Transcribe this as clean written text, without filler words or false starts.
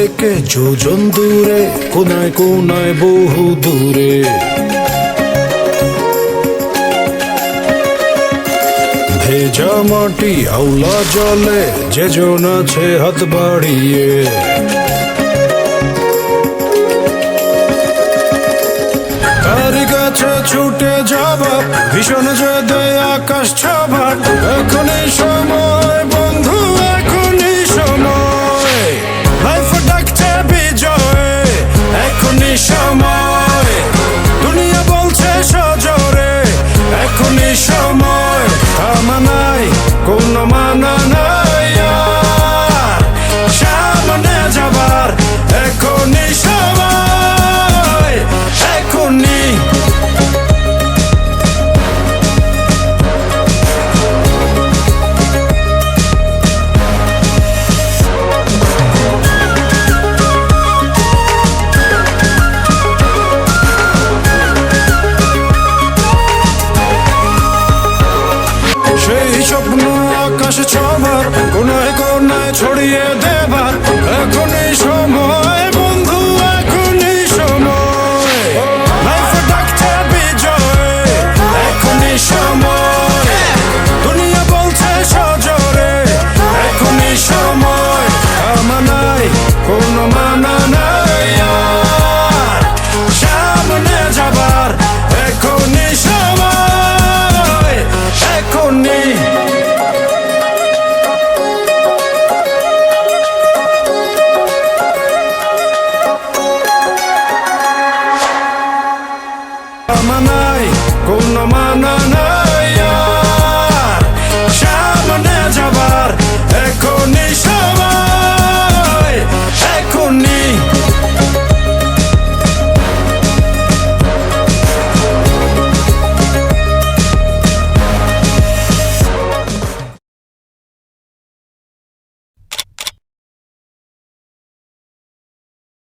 থেকে যোজন দূরে, কোনায় কোনায় বহু দূরে। ভেজা মাটি আওলা জলে, যে জন আছে হাত বাড়িয়ে। তারি কাছে ছুটে যাবা, ভীষণ জেদে আকাশ ছাবা। এখনই সময় বন্ধু, এখনই সময়, লাইফ ডাকছে বিজয়, এখনই সময়।